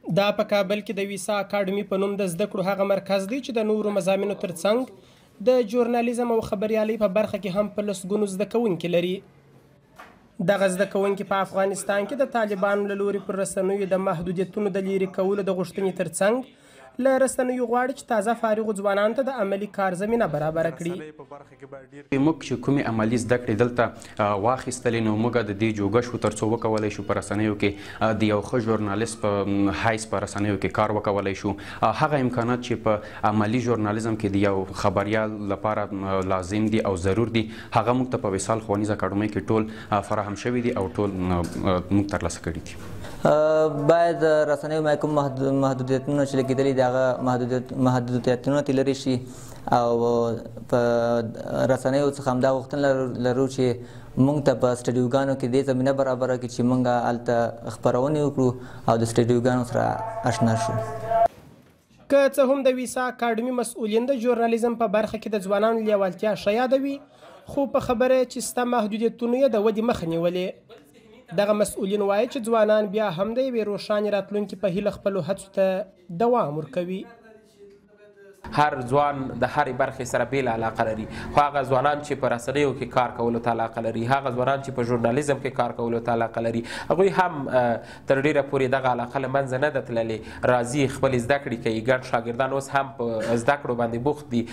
دا په کابل کې د ویسا اکاډمي په نوم د زده کړو هغه مرکز دی چې د نورو مضامینو ترڅنګ د ژورنالیزم او خبریالۍ په برخه کې هم په لسګونو زده کوونکي لري. دغه زده کوونکي په افغانستان کې د طالبانو له لوري پر رسنیو د محدودیتونو د لرې کولو د غوښتنې ترڅنګ له رسنیو غواړي چې تازه فارغو ځوانانو ته د عملي کار زمینه برابره کړي. موږ چې کومې عملي زده کړې دلته واخیستلې نو موږ د دې جوګه شو تر څو وکولی شو په رسنیو کې د یو ښه ژورنالیست په حیث په رسنیو کې کار وکولی شو. هغه امکانات چې په عملي ژورنالیزم کې د یو خبریال لپاره لازم دي او ضرور دي هغه موږ ته په وصال ښوونیز اکاډمۍ کې ټول فراهم شوي دي او ټول موږ ترلاسه کړي دي. باید رسنیو کوم محدودیتونه چې لګېدلي دي هغه محدودیتونه ترې لرې شي او په رسنیو څخه همدا غوښتنه لرو چې موږ ته په سټډیوګانو کې دې زمینه برابره کړي چې موږ هلته خپرونې وکړو او د سټډیوګانو سره اشنا شو. که څه هم د ویسا اکاډمي مسؤلین د ژورنالیزم په برخه کې د ځوانانو لیوالتیا ښه یادوي خو په خبره چې ستا محدودیتونو یې د ودې مخه نیولې. دغه مسؤلین وایي چې ځوانان بیا هم د یوې روښانې راتلونکي په هیله خپلو هڅو ته دوام ورکوي. هر ځوان د هرې برخې سره بیل علاقه لري خو هغه ځوانان چې په رسنیو کې کار کولو ته علاقه لري هغه ځوانان چې په ژورنالیزم کې کار کولو ته علاقه لري هغوی هم تر ډیره پورې دغه علاقه له منځه نه ده تللې راځي خپلې زده کړې کوي. ګډ شاګردان اوس هم په زده کړو باندې بوخت دي.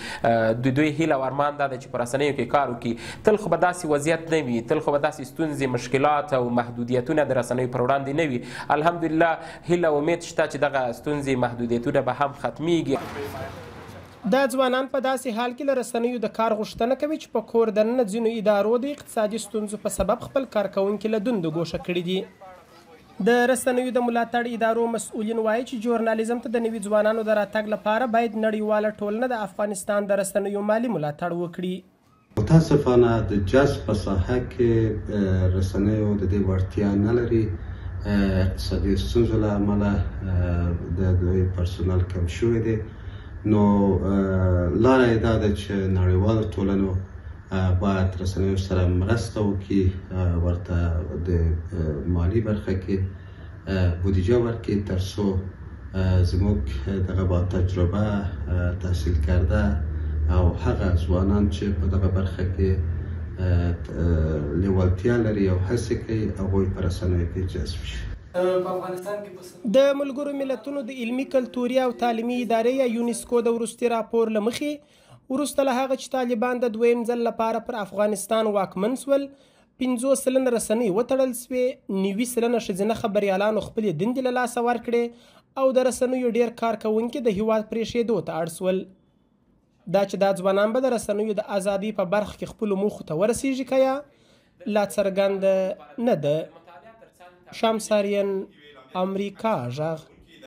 د دوی هیله او ارمان دا ده چې په رسنیو کې کار وکړي. تل خو به داسې وضعیت نه وي تل خو به داسې ستونزې مشکلات او محدودیتونه د رسنیو پر وړاندې نه وي. الحمدلله هیله او امید شته چې دغه ستونزې محدودیتونه به هم ختمیږي. دا ځوانان په داسې حال کې له رسنیو د کار غوښتنه کوي چې په کور دننه ځینو ادارو د اقتصادي ستونزو په سبب خپل کارکوونکي له دندو ګوښه کړي دي. د رسنیو د ملاتړ ادارو مسؤلین وایي چې ژورنالیزم ته د نوي ځوانانو د راتګ لپاره باید نړیواله ټولنه د افغانستان د رسنیو مالي ملاتړ وکړي. متاسفانه د جذب په ساحه کې رسنیو د دې وړتیا نه لري. اقتصادي ستونزو له امله د دوی پرسونل کم شوی دی. نو لاره یې دا ده چې نړیوالو ټولنو باید رسنیو سره مرسته وکړي ورته د مالي برخه کې بودیجه ورکړي تر څو زموږ دغه با تجربه تحصیل کرده او هغه ځوانان چې په دغه برخه کې لیوالتیا لري او هڅې کوي هغوی په رسنیو کې جذب شي. د ملګرو ملتونو د علمي کلتوري او تعلیمي ادارې یا یونسکو د وروستي راپور له مخې وروسته له هغه چې طالبان د دویم ځل لپاره پر افغانستان واکمن سول 50% رسنۍ وتړل سوې 90% ښځینه خبریالانو خپلې دندې له لاسه ورکړې او د رسنیو ډیر کارکوونکي د هیواد پرېښودو ته اړ سول. دا چې دا ځوانان به د رسنیو د ازادۍ په برخه کې خپلو موخو ته ورسیږي که یا لا څرګنده نه ده. شمس آریان، امریکا غږ.